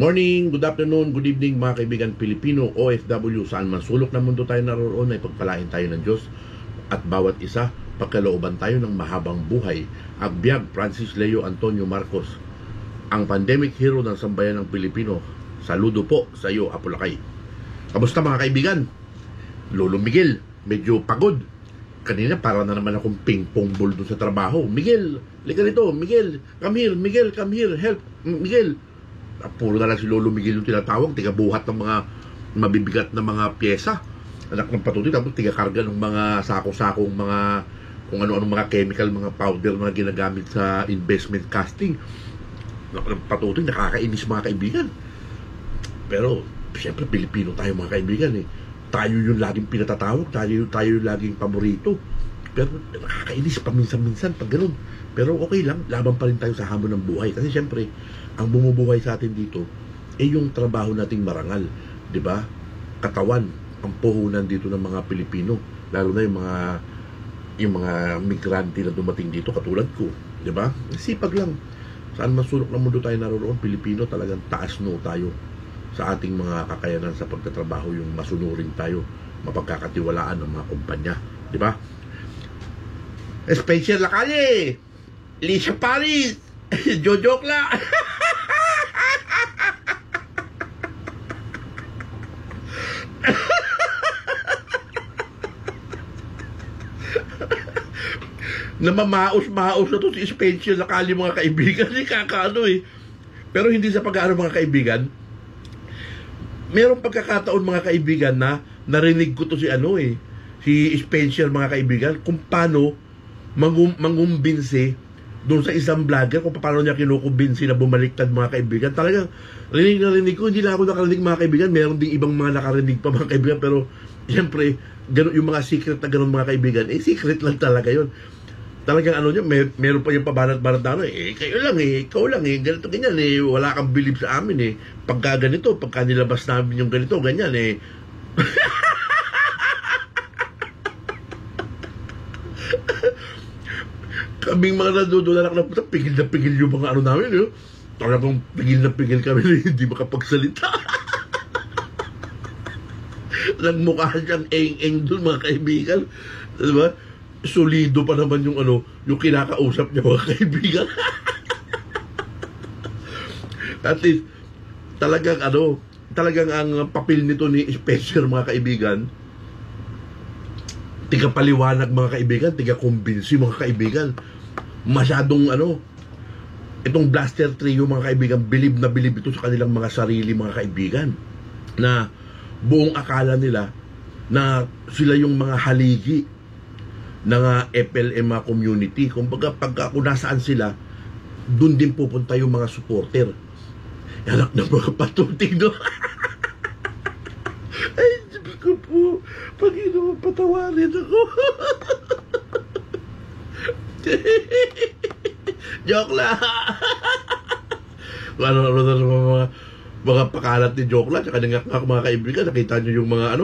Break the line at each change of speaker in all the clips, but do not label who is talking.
morning, good afternoon, good evening mga kaibigan Pilipino, OFW, saan man sulok ng mundo tayo naroon ay pagpalain tayo ng Diyos at bawat isa pagkalooban tayo ng mahabang buhay. Agbyag Francis Leo Antonio Marcos, ang pandemic hero ng sambayan ng Pilipino. Saludo po sa iyo, Apulakay. Kamusta mga kaibigan? Lolo Miguel, medyo pagod. Kanina para na naman akong ping-pong ball doon sa trabaho. Miguel, liga rito. Miguel, come here. Miguel, come here. Help. Miguel. Puro na lang si Lolo Miguel yung tinatawag. Tiga-buhat ng mga mabibigat na mga pyesa. Anak ng patuloy. Tapos tiga-karga ng mga sako-sakong mga kung ano-anong mga chemical, mga powder na ginagamit sa investment casting. Anak ng patuloy. Nakakainis mga kaibigan. Pero, siyempre, Pilipino tayo mga kaibigan eh. Tayo yung laging pinatatawag, tayo yung laging paborito. Pero nakakainis paminsan-minsan pag ganun. Pero okay lang, laban pa rin tayo sa hamon ng buhay. Kasi siyempre, ang bumubuhay sa atin dito ay yung trabaho nating marangal. 'Di ba? Katawan, ang puhunan dito ng mga Pilipino. Lalo na yung mga migrante na dumating dito katulad ko. 'Di ba? Sipag lang. Saan man sulok ng mundo tayo naroon, Pilipino, talagang taas no tayo sa ating mga kakayanan sa pagtatrabaho, yung masunurin tayo, mapagkakatiwalaan ng mga kumpanya, di ba? Special la calle, Lisa Paris, Jojo Kla. Namamaos-maos na to si Special la calle mga kaibigan, si kakaano eh. Pero hindi sa pag-aano mga kaibigan. Merong pagkakataon mga kaibigan na narinig ko to si si Spencer mga kaibigan, kung paano mangumbinsi doon sa isang vlogger, kung paano niya kinukumbinsi na bumaliktad mga kaibigan. Talagang rinig ko, hindi lang ako nakarinig mga kaibigan, meron ding ibang mga nakarinig pa mga kaibigan, pero siyempre, ganun, yung mga secret na ganun mga kaibigan, secret lang talaga yun. Talagang niya, meron pa yung pabanat-banat na kayo lang ikaw lang ganito ganyan wala kang believe sa amin pagka ganito, pagka nilabas namin yung ganito, ganyan kaming mga nadudulanak na puta, pigil na pigil yung mga namin talagang pigil na pigil kami na hindi makapagsalita. Nagmukha siyang eng-eng dun mga kaibigan, diba? Solido pa naman yung yung kinakausap niya mga kaibigan. At least talagang talagang ang papel nito ni Spencer mga kaibigan, tiga paliwanag mga kaibigan, tiga kumbinsi mga kaibigan. Masyadong itong Blaster Trio mga kaibigan, bilib na bilib ito sa kanilang mga sarili mga kaibigan, na buong akala nila na sila yung mga haligi ng FLM community. Kumbaga, pagka kung nasaan sila, dun din pupunta yung mga supporter. Anak na mga patuting, no? Ay, sabi ko po, Panginoon, patawarin ako. Joke lang. Mga pakalat ni Joke lang, tsaka nangakak mga kaibigan, nakita nyo yung mga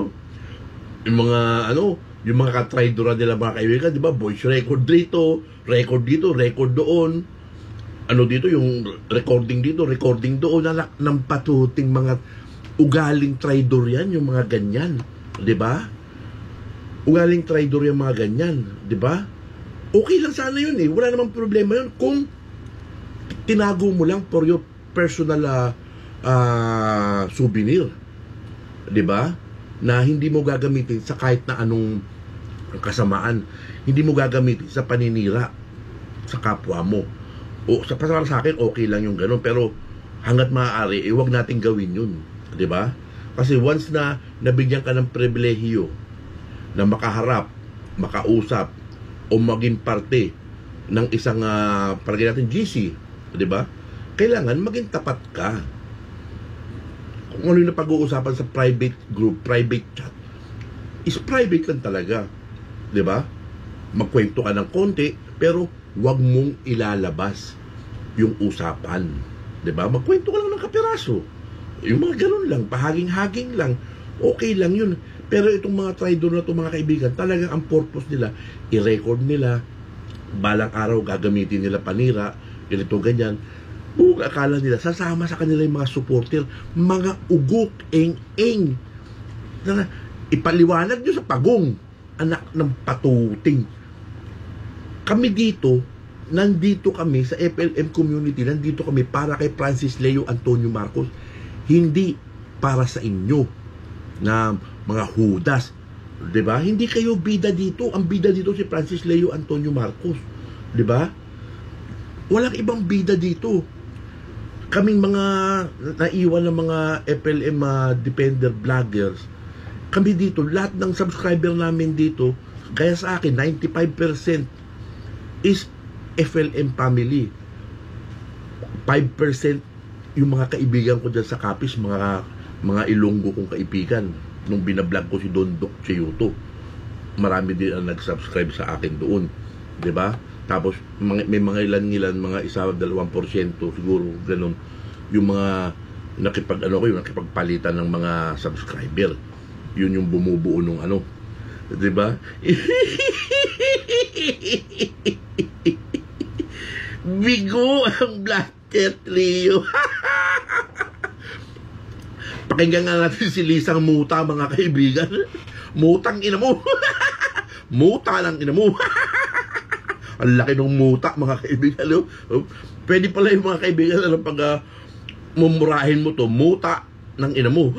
yung mga katraidora nila mga kaibigan, di ba? Voice record dito, record doon. Dito, yung recording dito, recording doon. Anak ng patuting mga ugaling traidor yan, yung mga ganyan. Di ba? Ugaling traidor yung mga ganyan. Di ba? Okay lang sana yun Wala namang problema yun kung tinago mo lang for your personal souvenir. Di ba? Na hindi mo gagamitin sa kahit na anong kasamaan, hindi mo gagamitin sa paninira sa kapwa mo. O para sa akin okay lang yung ganun, pero hangga't maaari wag nating gawin yun, 'di ba? Kasi once na nabigyan ka ng pribilehiyo na makaharap, makausap o maging parte ng isang parang natin GC, 'di ba? Kailangan maging tapat ka. Kung ano yung napag-uusapan sa private group, private chat, is private lang talaga. 'Di ba? Magkwento ka ng konti, pero wag mong ilalabas yung usapan. 'Di ba? Magkwento ka lang ng kapiraso. Yung mga ganun lang, pahaging-haging lang. Okay lang yun. Pero itong mga traidor na itong mga kaibigan, talagang ang purpose nila, i-record nila, balang araw gagamitin nila panira, ganito ganyan. Buong akala nila, sasama sa kanila yung mga supporter, mga ugok, eng-eng. Na, ipaliwanag nyo sa pagong, anak ng patuting. Kami dito, nandito kami sa FLM community, nandito kami para kay Francis Leo Antonio Marcos, hindi para sa inyo na mga hudas. Diba? Hindi kayo bida dito. Ang bida dito si Francis Leo Antonio Marcos. Diba? Walang ibang bida dito. Kaming mga naiwan ng mga FLM defender vloggers, kami dito, lahat ng subscriber namin dito, kaya sa akin 95% is FLM family. 5% yung mga kaibigan ko dyan sa Capiz, mga Ilonggo kong kaibigan. Nung binablog ko si Don Doc Chiyuto, marami din ang nag-subscribe sa akin doon. 'Di ba? Tapos may mga ilan mga 1-2% siguro ganun yung mga yung nakipagpalitan ng mga subscriber. Yun yung bumubuo nung 'di ba? Bigo ang Blatter Trio. Pakinggan nga natin si Lisang Muta, mga kaibigan. Mutang ina mo. Muta lang ina mo. Ang laki ng muta, mga kaibigan. Pwede pala yung mga kaibigan pag mumurahin mo to, muta ng ina mo.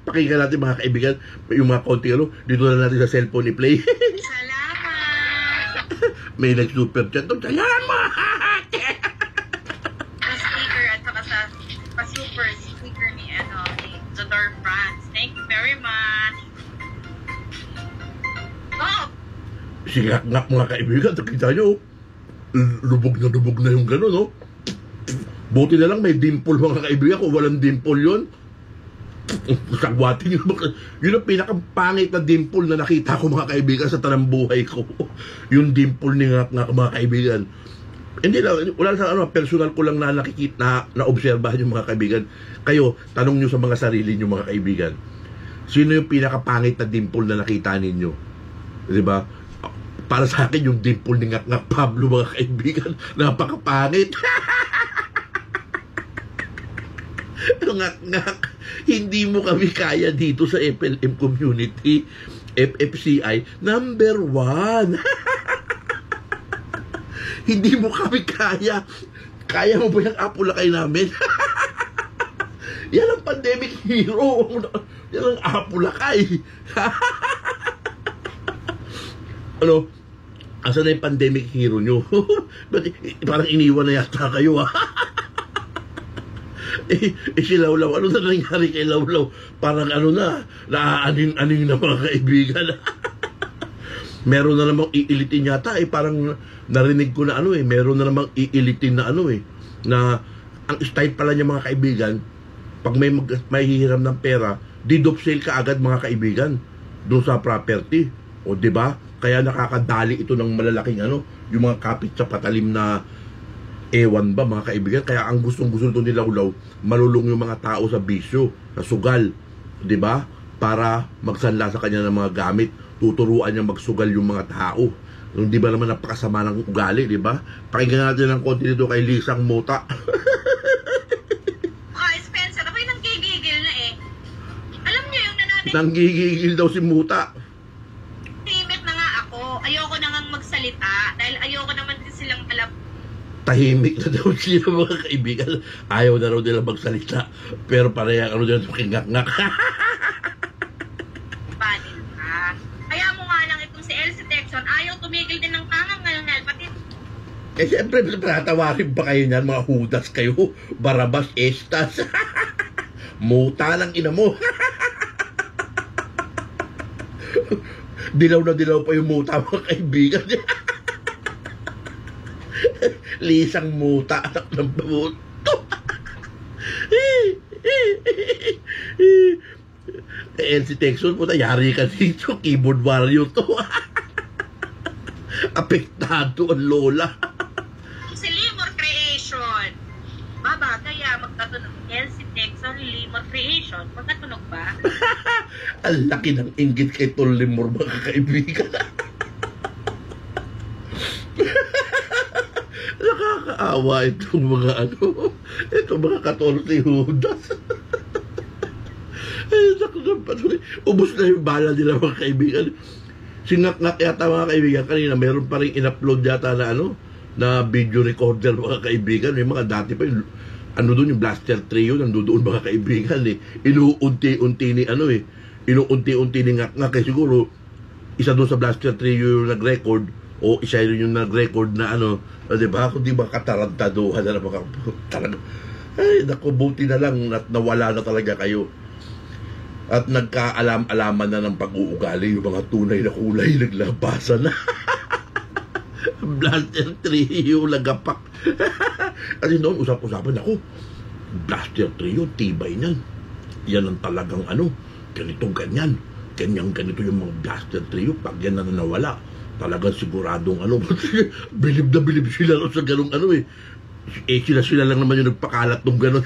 Pakinggan natin, mga kaibigan, yung mga konti dito na natin sa cellphone i-play.
Salamat!
May nag-super chat doon. Salamat!
Speaker at saka sa pa-super speaker ni Zador France. Thank you very much. Oh!
Sigak-ngak, mga kaibigan. Nakita nyo, lubog na yung gano'n, no? Buti na lang may dimple, mga kaibigan. Kung walang dimple yun, sagwatin yun ang pinakapangit na dimple na nakita ko, mga kaibigan, sa tanang buhay ko. Yung dimple ni ngak-ngak, mga kaibigan. Hindi lang, wala sa personal ko lang na nakikita, na obserbahan yung mga kaibigan. Kayo, tanong nyo sa mga sarili nyo, mga kaibigan. Sino yung pinakapangit na dimple na nakita ninyo? Diba? Para sa akin, yung dimple ni ngak-ngak Pablo, mga kaibigan, napakapangit. Ngak-ngak, hindi mo kami kaya dito sa FLM community, FFCI, number 1. Hindi mo kami kaya. Kaya mo ba yung Apulakay namin? Yan ang pandemic hero. Yan ang Apulakay. Asan na yung pandemic hero nyo? Parang iniwan na yata kayo, si Lawlaw, ano na nangyari kay Lawlaw? Parang naaaning-aning na, mga kaibigan. Meron na namang iilitin yata, parang narinig ko na meron na namang iilitin na na ang style pala niya, mga kaibigan, pag may hihiram ng pera, deed sale ka agad, mga kaibigan, doon sa property. O, di ba? Kaya nakakadali ito ng malalaking yung mga kapit sa patalim na ewan ba, mga kaibigan. Kaya ang gustong-gusto nito ni Lawlaw, malulong yung mga tao sa bisyo, sa sugal, di ba? Para magsanla sa kanya ng mga gamit, tuturuan niya magsugal yung mga tao. Di ba naman napakasama ng ugali, di ba? Pakinggan natin ng konti dito kay Lisang Muta.
Spencer, ako'y nanggigigil na Alam niyo yung nananay...
Nanggigigil daw si Muta.
Timid na nga ako. Ayoko na nga magsalita dahil ayoko naman din silang alam.
Tahimik na daw sila, mga kaibigan. Ayaw na raw nila magsalita. Pero pareha nila makingak-ngak.
Panin ka. Kaya mo nga lang itong si Elsie Texon, ayaw tumigil din ng tangang-ngal-ngal. Pati...
Siyempre, pinatawarin pa kayo niyan, mga hudas kayo. Barabas, estas. Muta lang ina mo. Dilaw na dilaw pa yung muta, mga kaibigan. Lisang Muta, anak ng babuto. Elsie Texon, puta, yari ka dito. Keyboard warrior to. Apektado ang lola.
Si Limor Creation. Baba, kaya magkatunog. Elsie Texon, Limor Creation. Magkatunog ba?
Ang laki ng inggit kay Tol Limor, mga kaibigan. Kawawa itong mga itong mga 14 Judas. Ay, naku na patuloy. Ubus na yung bala nila mga kaibigan. Singak-ngak yata mga kaibigan. Kanina meron pa rin in-upload yata na na video recorder mga kaibigan. May mga dati pa yung doon yung Blaster Trio, nandoon mga kaibigan inuunti-unti ni inuunti-unti ni ngak-ngak siguro isa doon sa Blaster Trio yung nag-record o isa yun yung nag-record na diba? Kundi ba katarantaduhan na mga talaga. Ay, naku, buti na lang at nawala na talaga kayo. At nagkaalam-alaman na ng pag-uugali yung mga tunay na kulay naglabasan na. Blaster Trio, lagapak. Kasi noon, usap-usapan ako, Blaster Trio, tibay niyan. Yan ang talagang ganito, ganyan. Ganyan-ganito yung mga Blaster Trio. Pag yan na nawala, talagang siguradong bilib na bilib sila sa ganong sila lang naman yung nagpakalat ng ganon.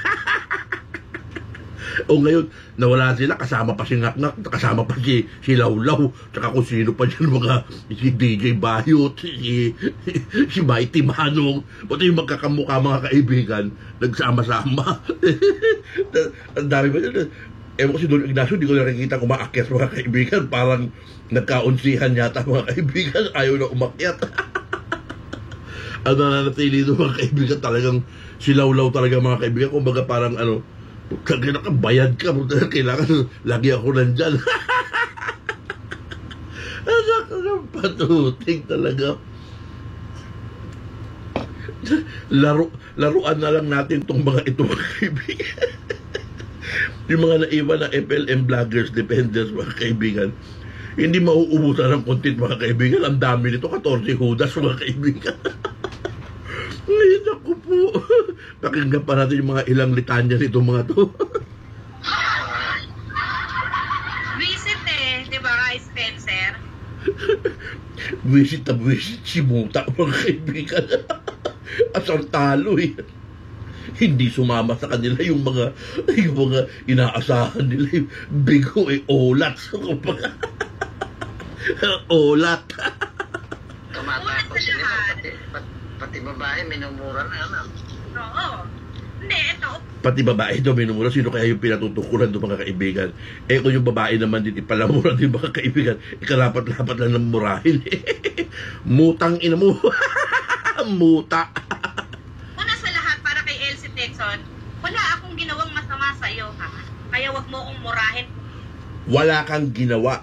O ngayon, nawala sila, kasama pa si Ngak-Ngak, kasama pa si Lawlaw, tsaka kung sino pa dyan si DJ Bayot, si Mighty Manong, pati yung magkakamukha mga kaibigan, nagsama-sama. Ang dami ba yun? Ewan ko si Don Ignacio, di ko nakikita kumaakyat mga kaibigan, parang nagkaunsihan yata mga kaibigan, ayaw na umakyat. Ang nananatili doon mga kaibigan, talagang si Lawlaw talaga mga kaibigan, kumbaga parang bayad ka, kailangan lagi ako nandyan. Anak ng patuting talaga. Laruan na lang natin itong mga ito mga kaibigan. Yung mga naiwan na FLM vloggers, defenders mga kaibigan, hindi mauubusan ng content mga kaibigan. Ang dami nito, 14 Judas mga kaibigan. Ngayon ako po. Pakinggan pa natin yung mga ilang litanya nito mga to.
Visit di ba kay Spencer?
Visit na visit si Muta mga kaibigan. Asar talo Hindi sumama sa kanila yung mga inaasahan nila yung bigo olat. Olat.
Tumatakot sila pati babae minumura na
Oo. Hindi, ito.
Pati babae daw minumura. Sino kaya yung pinatutukuran doon mga kaibigan? Kung yung babae naman din ipalamura din mga kaibigan, ikarapat-lapat lang ng murahin. Mutang ina mo. Muta.
Una sa lahat, para kay Elsie Texon, wala akong ginawang masama sa iyo, ha? Kaya wag mo akong murahin.
Wala kang ginawa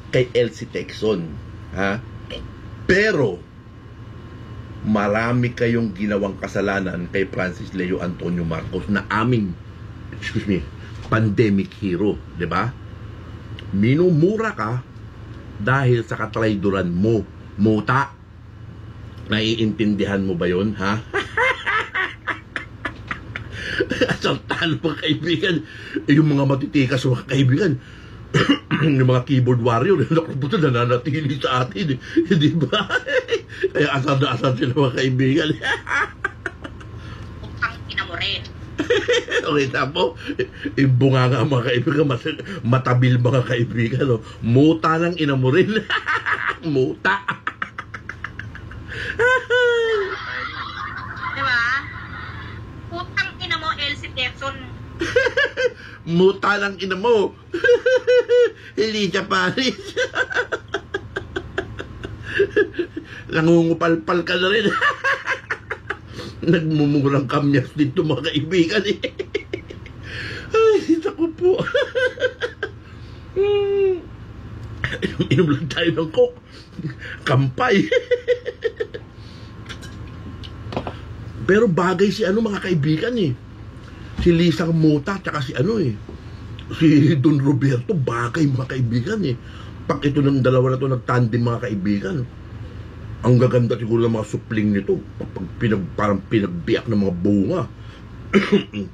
kay Elsie Texon, ha? Pero marami kayong ginawang kasalanan kay Francis Leo Antonio Marcos na aming, pandemic hero, di ba? Minumura ka dahil sa katrayduran mo, Muta. Naiintindihan mo ba yun, ha? Asang talo mga kaibigan, yung mga matitikas mga kaibigan, yung mga keyboard warrior, nakuputo nananatili sa atin, di ba? Kaya asar na asar sila mga kaibigan.
Ang ina mo rin.
Okay, tapo, bunga nga mga kaibigan, matabil mga kaibigan, muta ng ina mo rin. Muta.
Diba? Putang ina mo, Elsie Texon.
Muta ng ina mo. Elijah Paris. Nangungupalpal ka na rin. Nagmumurang kamyas dito mga kaibigan Ay, naku po. Inom lang tayo ng coke. Kampay. Pero bagay si mga kaibigan si Lisang Muta tsaka si si Don Roberto, bagay mga kaibigan Pag ito ng dalawa na to nagtandem mga kaibigan, ang gaganda siguro ng mga supling nito. Parang pinagbiyak ng mga bunga.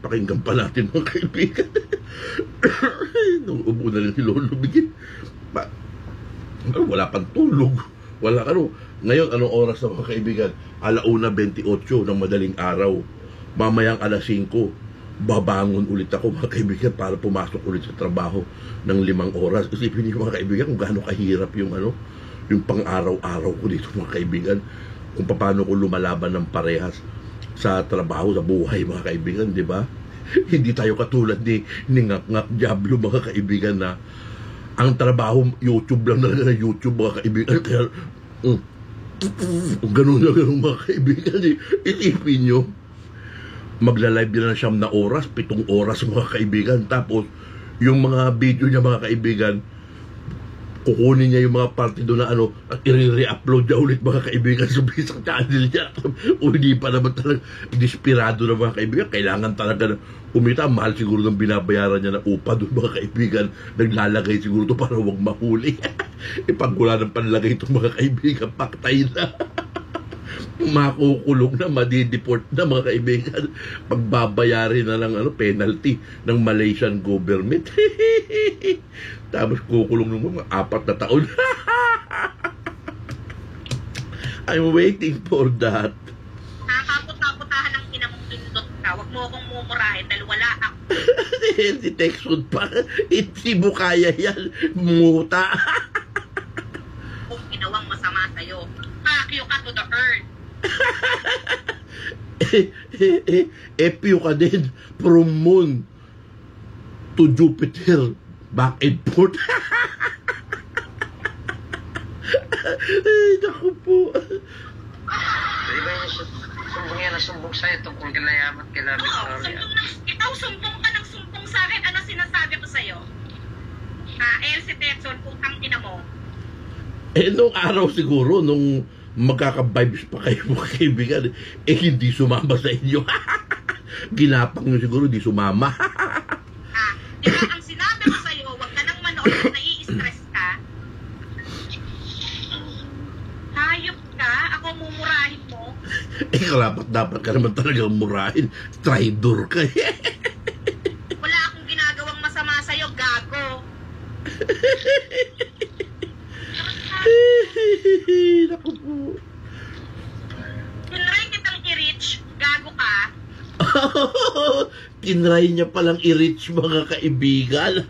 Pakinggan pa natin mga kaibigan. Nung ubo na rin si Lolo Bigin. Wala pang tulog. Wala Ngayon, anong oras na mga kaibigan? 1:28 ng madaling araw. Mamayang 5:00, babangon ulit ako mga kaibigan para pumasok ulit sa trabaho ng 5 oras. Isipin niyo mga kaibigan kung gaano kahirap yung yung pang-araw-araw ko dito mga kaibigan. Kung paano ko lumalaban ng parehas. sa trabaho, sa buhay, mga kaibigan, di ba? Hindi tayo katulad ni Ngak-Ngak Diablo, mga kaibigan, na ang trabaho, YouTube lang talaga na YouTube, mga kaibigan. Kaya, ganun na ganun, mga kaibigan. Itipin nyo, magla-live din na 7 oras, 7 oras, mga kaibigan. Tapos, yung mga video niya, mga kaibigan, kukunin niya yung mga parte doon na at i-re-upload niya ulit, mga kaibigan, sa isang channel niya. O hindi pa naman talaga desperado na, mga kaibigan. Kailangan talaga na kumita. Mahal siguro ng binabayaran niya na upa doon, mga kaibigan. Naglalagay siguro to para huwag mahuli. Pag wala ng panlagay ito, mga kaibigan, paktay na. Makukulong na, madideport na, mga kaibigan. Pagbabayarin na ng penalty ng Malaysian government. Tapos kukulong ng mga 4 na taon. I'm waiting for that.
Nakakaput-putahan ng inamong pindot ka. Huwag mo akong mumurahin dahil wala ako.
Si Texud pa. Hindi mo kaya yan. Muta.
Kung ginawang masama sa'yo, pakyo ka to the earth.
Epyo ka din. From moon to Jupiter. Back and forth. Ay, naku po.
Di ba yung sumbong yan na sumbong sa'yo tungkol kay Layam at kay Love Victoria?
Ikaw sumbong ka ng sumbong sa akin. Ano sinasabi ko sa'yo? Elsie Texon, putang ina mo.
Nung araw siguro, nung magkaka-vibes pa kayo, mga kaibigan, hindi sumama sa inyo. Ginapang nyo siguro, di sumama.
Di ba, ang sinabi ko sa'yo, huwag ka nang manood kung nai-stress ka. Hayop ka, ako mumurahin mo.
Dapat ka naman talagang murahin. Traitor ka.
Wala akong ginagawang masama sa'yo, gago.
Naku po.
Tinry kitang i-reach, gago ka.
Tinry niya palang i-reach, mga kaibigan.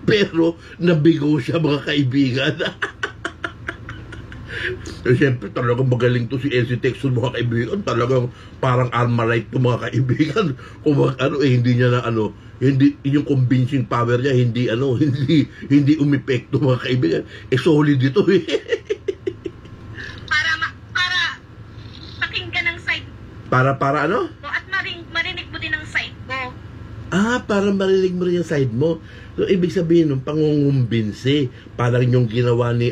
Pero nabigo siya, mga kaibigan. Siyempre talagang magaling to si Elsie Texon, mga kaibigan. Talagang parang Armalite to, mga kaibigan. Kung hindi niya na hindi yung convincing power niya, hindi umepekto, mga kaibigan. Solid ito
Para pakinggan ng side
Para
ko at marinig mo din ang side ko.
para marinig mo rin yung side mo. So, ibig sabihin nung pangungumbinsi, parang yung ginawa ni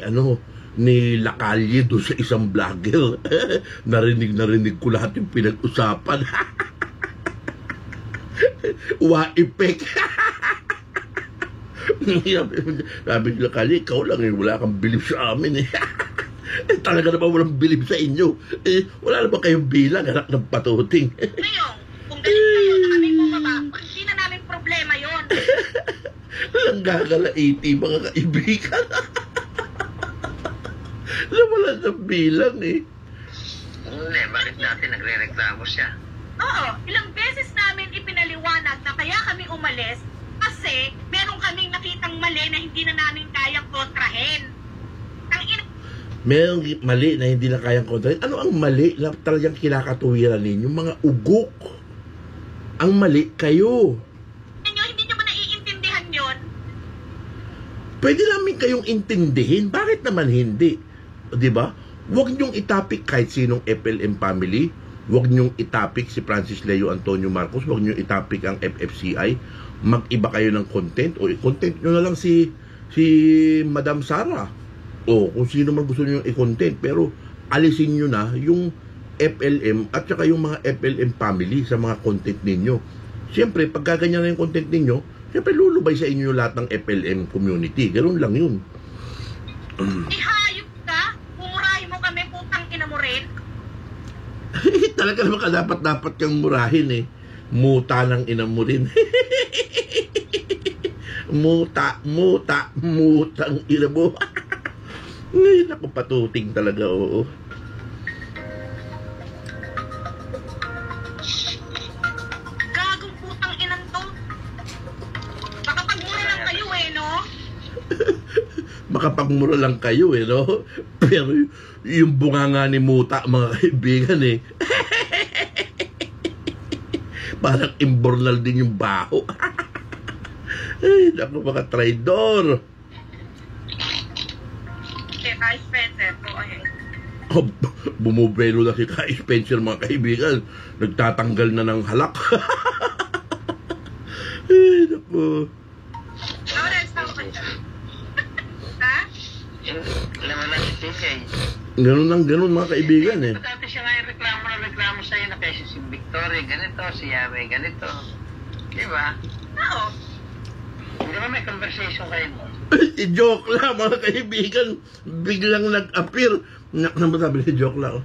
Lacalle doon sa isang vlogger. Narinig ko lahat yung pinag-usapan. Wa-effect. Sabi ni Lacalle, ikaw lang wala kang bilib sa amin talaga naman walang bilib sa inyo. Wala naman kayong bilang, anak ng patuting.
Ngayon, kung galing kayo na kami bumaba, hindi na namin problema yon.
Walang gagalaiti, mga kaibigan. Wala ng bilang
Hindi, bakit dati nagre-reklamo siya?
Oo, ilang beses namin ipinaliwanag na kaya kami umalis kasi meron kaming nakitang mali na hindi na namin kayang kontrahin.
Merong mali na hindi na kayang kontrahin. Ano ang mali na talagang kinakatuwiran ninyo? Mga ugok. Ang mali kayo.
Hindi nyo ba naiintindihan yon?
Pwede namin kayong intindihin. Bakit naman hindi? Diba? Huwag nyong itapik kahit sinong FLM family. Huwag nyong itapik si Francis Leo Antonio Marcos. Huwag nyong itapik ang FFCI. Mag-iba kayo ng content. O i-content nyo na lang si Madam Sara. O kung sino man gusto nyo i-content. Pero alisin nyo na yung FLM at saka yung mga FLM family sa mga content ninyo. Siyempre, pag gaganyan na yung content ninyo, siyempre lulubay sa inyo lahat ng FLM community. Ganun lang yun.
Ihayop ka? Mumurahin mo kami, putang ina mo rin?
Talaga naman dapat kang murahin Muta ng ina mo rin. Mutang ina mo. Ngayon ako patuting talaga, oo.
Gagong putang inan to. Makapagmura lang kayo no?
Makapagmura lang kayo no? Pero yung bunganga ni Muta, mga kaibigan Parang imbornal din yung baho. Ay, naku, mga traidor.
Okay, Kai Spencer, go ahead.
Oh, bumubelo na si Kai Spencer, mga kaibigan. Nagtatanggal na ng halak. Ay, naku.
Lawrence, tama ka dyan. Ha?
Yung laman na si TJ.
Ganun mga kaibigan eh.
Dati siya nga yung reklamo sa'yo na kasi si Victoria ganito, si Yame ganito. Di ba?
Oo.
Hindi ba may conversation kayo mo?
Joke lang, mga kaibigan. Biglang nag-appear. Ano ba sabi ni joke lang?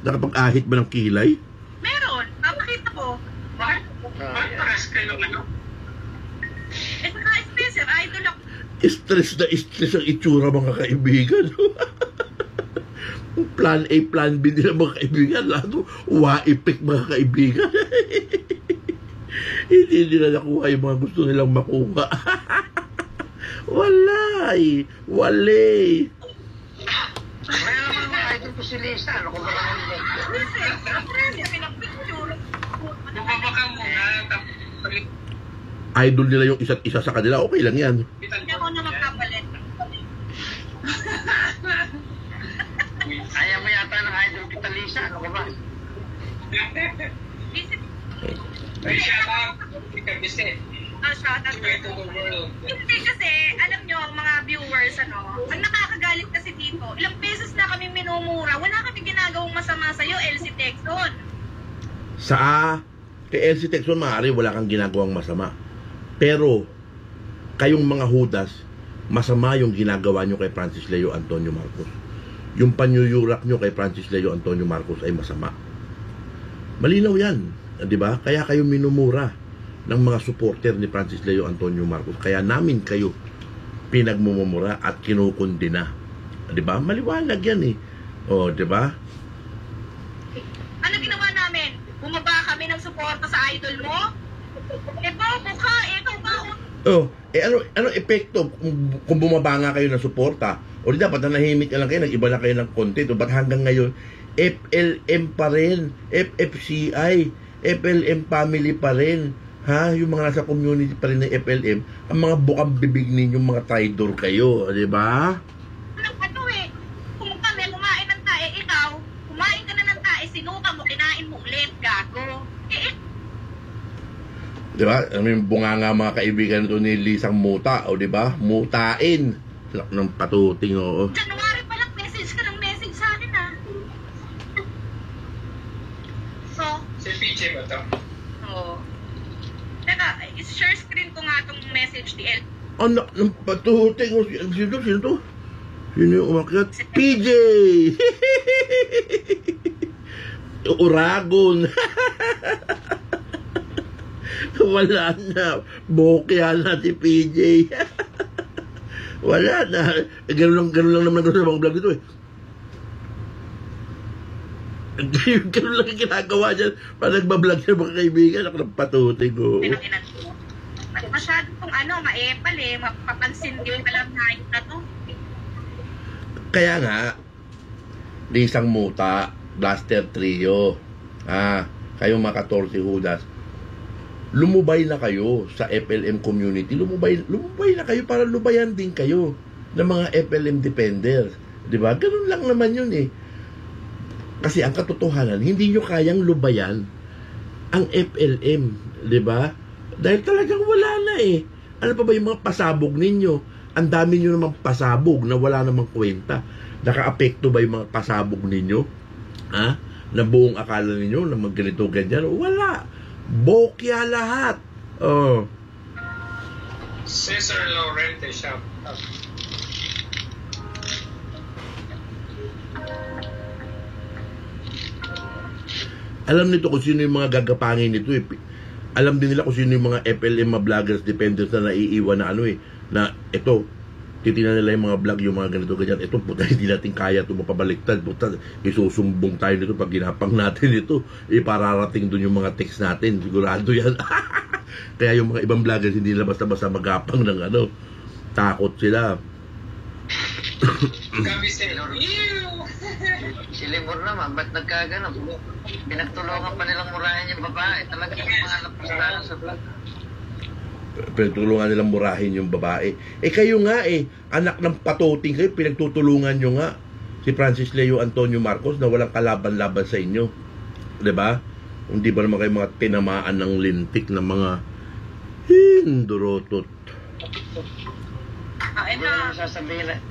Nakapag-ahit ba ng kilay?
Meron. Papakita ko. Mark?
Mark, pares kayo ano?
Eh, sa Kai Spencer, idol ako.
Stress na stress ang itsura, mga kaibigan. Plan A, plan B nila, mga kaibigan. Lalo, wa-epic, mga kaibigan. Hindi nila nakuha yung mga gusto nilang makuha. Walay. Walay.
May naman mga idol ko si Lisa. Ano ko ba naman mo?
Kasi, pinapicture.
Bumabakang mo nga.
Idol nila yung isa't isa sa kanila. Okay lang yan.
Hindi ako na magkapalit.
Ayaw mo yata ng idol kita, Lisa. Ano ka ba?
Shout out. Hindi kasi, alam nyo, mga viewers, ang nakakagalit kasi dito, ilang beses na kami minumura, wala kami ginagawang masama sa'yo, Elsie Texon.
Kay Elsie Texon, maaari wala kang ginagawang masama. Pero, kayong mga hudas, masama yung ginagawa nyo kay Francis Leo Antonio Marcos. Yung panyuyurak nyo kay Francis Leo Antonio Marcos ay masama. Malinaw yan, di ba? Kaya kayo minumura ng mga supporter ni Francis Leo Antonio Marcos. Kaya namin kayo pinagmumura at kinukundina. Di ba? Maliwanag yan eh. O, di ba?
Ano ginawa namin? Bumaba kami ng suporta sa idol mo? Bobo ka, ikaw ba?
Oh, ano epekto kung bumaba nga kayo ng suporta? O di dapat nanahimik na lang kayo, nag-iba na kayo ng content. O ba't hanggang ngayon, FLM pa rin, FFCI, FLM family pa rin. Ha? Yung mga nasa community pa rin ng FLM, ang mga bukang bibig ninyong mga traidor kayo, di ba?
Kung kami kumain ng tae, ikaw, kumain ka na ng tae, sinuka mo, kinain mo ulit, gago.
Di ba? Ano yung bunganga mga kaibigan ito ni Lisang Muta, o di ba? Mutain. Lak ng patuting, oo.
January pa lang, message ka ng message sa akin, ha? So?
Si PJ ba ito?
Oo. Teka, share screen ko nga itong message ni El.
Anak ng patuting. Sino to? Sino yung umakyat? PJ! Uragon. Wala na. Bokya na si PJ. Wala na. Ganun lang naman sa mga vlog ito eh. Ganun lang yung ginagawa dyan. Pag nagbablog siya mga kaibigan, ako ng patuting ko.
Masyado kung maepal eh. Mapapansin din pala na to.
Kaya nga, Lisang Muta, Blaster Trio, kayong mga 14 hudas, lumubay na kayo sa FLM community. Lumubay na kayo para lubayan din kayo ng mga FLM defenders. Diba? Ganun lang naman yun eh. Kasi ang katotohanan, hindi nyo kayang lubayan ang FLM. Diba? Dahil talagang wala na eh. Ano pa ba yung mga pasabog ninyo? Ang dami nyo namang pasabog na wala namang kwenta. Naka-apekto ba yung mga pasabog ninyo? Na buong akala ninyo na magganito ganyan? Wala. Bokya lahat. Oh.
Cesar Laurente siya.
Alam nito kung sino yung mga gagapangin nito eh. Alam din nila kung sino yung mga FLM mga vloggers, dependents na naiiwan na na ito, titignan nila yung mga vlog, yung mga ganito ganyan. Ito, puta, hindi natin kaya ito mapabaliktad. Puta, isusumbong tayo nito pag ginapang natin ito. Ipararating dun yung mga text natin. Sigurado yan. Kaya yung mga ibang vloggers hindi nila basta-basta magapang ng takot sila.
Gabi sa'yo.
Si Limor naman, ba't nagkaganon? Pinagtulungan pa nilang murahin yung babae. Talaga yung mga napustahan sa vlog.
Pinagtulungan nilang murahin yung babae. Kayo nga anak ng patuting kayo, pinagtutulungan nyo nga si Francis Leo Antonio Marcos na walang kalaban-laban sa inyo. 'Di ba? Hindi ba naman kayo mga tinamaan ng lintik ng mga hindurotot?
Ano na sasabihin na?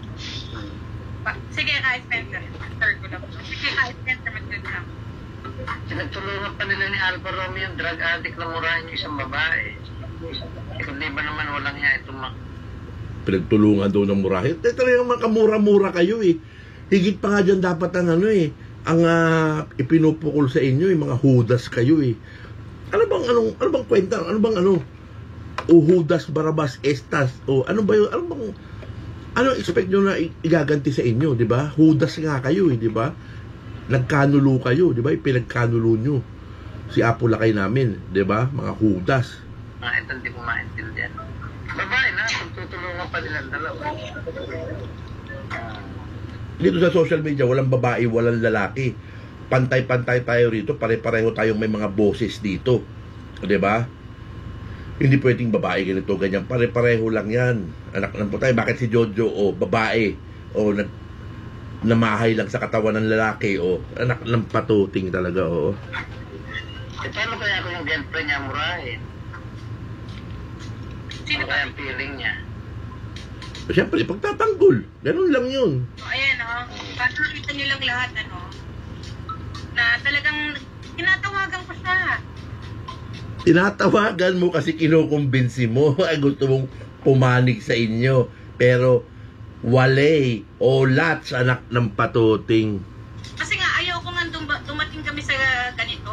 Sige, Kai Spencer. Third ko lang. Sige, Kai Spencer, mag-drug.
Pinagtulungan pa nila ni Alfa Romeo yung drug addict na murahin yung isang babae. Kundi ba naman walang niya itong
Pinagtulungan daw ng murahin. Talagang makamura-mura kayo Higit pa nga dyan dapat ang ang ipinupukol sa inyo, mga hudas kayo Ano bang kwenta? O hudas, barabas, estas, o ano ba yun? Ano expect nyo na igaganti sa inyo, di ba? Hudas nga kayo di ba? Nagkanulo kayo, di ba? Pinagkanulo nyo si Apo Lakay namin, di ba? Mga hudas.
Ito hindi ko maintindihan. Babae na, tutulungan pa nilang dalawa.
Dito sa social media, walang babae, walang lalaki. Pantay-pantay tayo rito, pare-pareho tayong may mga boses dito. Di ba? Hindi pwedeng babae ganito, ganyan. Pare-pareho lang yan. Anak ng putay, bakit si Jojo, babae, namahay lang sa katawan ng lalaki, anak ng patuting talaga,
Paano kaya kung yung girlfriend niya murahin?
Sino
kaya ang feeling niya?
Siyempre, pagtatanggol. Ganun lang yun.
Ayan, para nakita nyo lang lahat, na talagang tinatawagan ko siya.
Tinatawagan mo kasi kinukumbinsi mo. Gusto mong pumanig sa inyo. Pero, walay o lats, anak ng patuting.
Kasi nga, ayoko nga dumating kami sa ganito.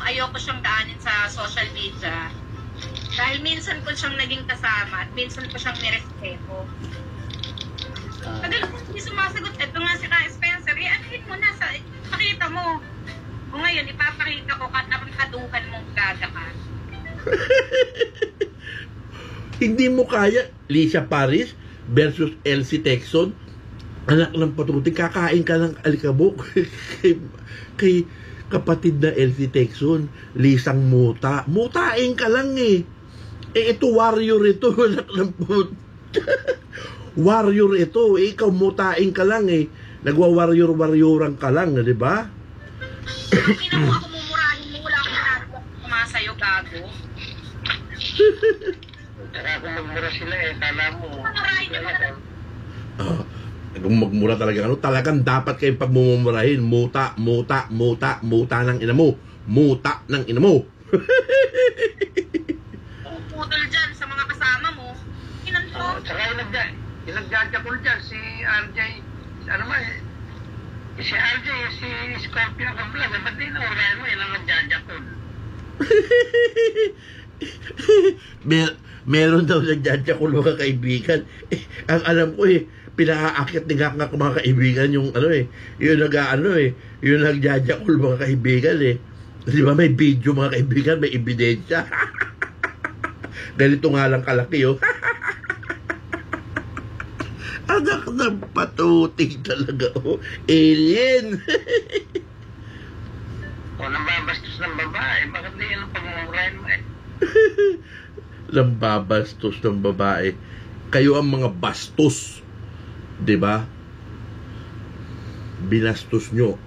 Ayoko siyang daanin sa social media. Dahil minsan ko siyang naging kasama at minsan ko siyang nirespeto. Tagal ko hindi sumasagot. Ito nga si Kai Spencer. Anuhin mo na. Pakita mo. O ngayon, ipapakita ko kaduhan mong gaga ka.
Hindi mo kaya Lisa Paris versus Elsie Texon, anak ng patuting, kakain ka ng alikabok kay kapatid na Elsie Texon, Lisang muta. Mutain ka lang ito warrior ito, anak ng warrior ito, ikaw mutain ka lang nagwa-warrior-warrioran ka lang, di ba?
Ina mo ako mumurahin mo, wala akong ginagawa kumasayo, gago.
Saka kung magmura sila kala mo.
Mumurahin niyo ba?
Kung magmura talaga, talagang dapat kayong pagmumurahin. Muta ng ina mo. Muta ng ina mo.
Puputol dyan sa mga kasama mo. Inanto.
Saka yung nagjajakol dyan, si RJ, si RJ, si Scorpio ka vlog, ba't di na urahin mo, ilang nagjajakol?
Meron daw nagjajakol mga kaibigan. Ang alam ko pinaaakit ni Gak nga mga kaibigan yung yung nagjajakol mga kaibigan Di ba may video mga kaibigan, may ebidensya. Ganito nga lang kalaki Anak ng patuting talaga alien.
Nambabastos ng babae, bakit di yan ang pagmumurahin mo
Nambabastos ng babae. Kayo ang mga bastos. Diba? Binastos nyo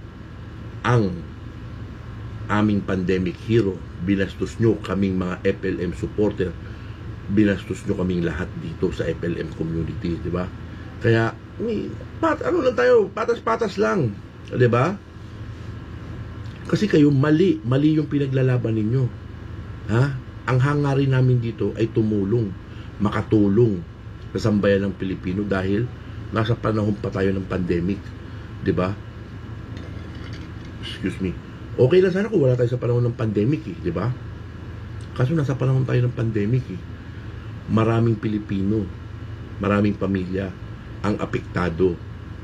ang aming pandemic hero. Binastos nyo kaming mga FLM supporter. Binastos nyo kaming lahat dito sa FLM community. Diba? Kaya, ano lang tayo, patas-patas lang. Diba? Kasi kayo, mali yung pinaglalaban ninyo. Ang hangarin namin dito ay tumulong, makatulong sa sambayan ng Pilipino dahil nasa panahon pa tayo ng pandemic. Diba? Excuse me. Okay lang sana kung wala tayo sa panahon ng pandemic diba? Kaso nasa panahon tayo ng pandemic Maraming Pilipino, maraming pamilya ang apektado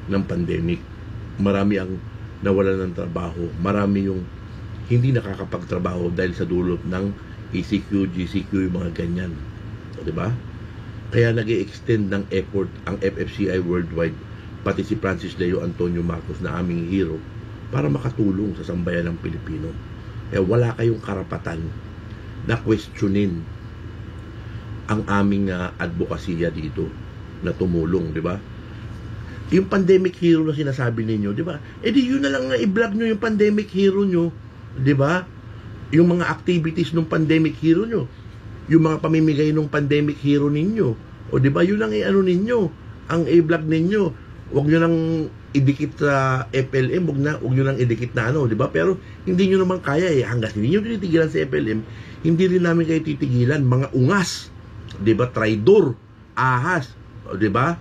ng pandemic. Marami ang nawalan ng trabaho. Marami yung hindi nakakapagtrabaho dahil sa dulot ng ECQ, GCQ, yung mga ganyan. Diba? Kaya nag-i-extend ng effort ang FFCI worldwide, pati si Francis Leo Antonio Marcos na aming hero, para makatulong sa sambayan ng Pilipino. Kaya wala kayong karapatan na questionin ang aming advokasya dito na tumulong, di ba? Yung pandemic hero na sinasabi ninyo, di ba? Eh di yun na lang nga i-vlog nyo yung pandemic hero nyo, di ba? Yung mga activities ng pandemic hero nyo, yung mga pamimigay ng pandemic hero ninyo, o di ba? Yun lang i-ano ninyo, ang i-vlog ninyo. Huwag nyo lang idikit sa FLM, huwag nyo lang idikit na ano, di ba? Pero hindi nyo naman kaya eh. Hanggang hindi nyo tinitigilan sa FLM, hindi rin namin kayo titigilan. Mga ungas, di ba? Traidor, ahas, di ba?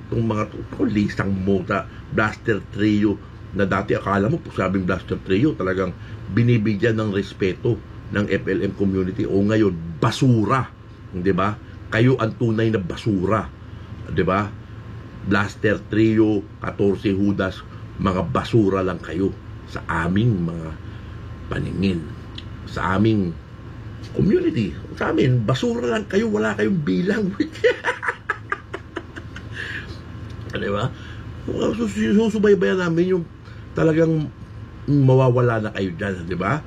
Itong mga lisang mota, Blaster Trio, na dati akala mo, sabing Blaster Trio, talagang binibigyan ng respeto ng FLM community. O ngayon, basura, di ba? Kayo ang tunay na basura, di ba? Blaster Trio, 14 Judas, mga basura lang kayo sa aming mga paningin, sa aming community. Sa amin, basura lang kayo, wala kayong bilang. Di ba? Susubaybayan namin yung talagang mawawala na kayo dyan, di ba?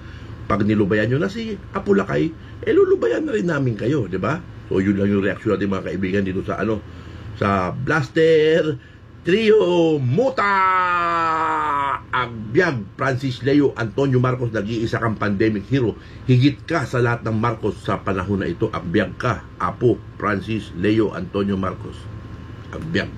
Pag nilubayan nyo na si Apulakay, lulubayan na rin namin kayo, di ba? So yun lang yung reaksyon natin mga kaibigan dito sa sa Blaster Trio Muta Agbyag Francis Leo Antonio Marcos, nag-iisa kang pandemic hero, higit ka sa lahat ng Marcos sa panahon na ito. Agbyag ka, Apo Francis Leo Antonio Marcos, agbyag.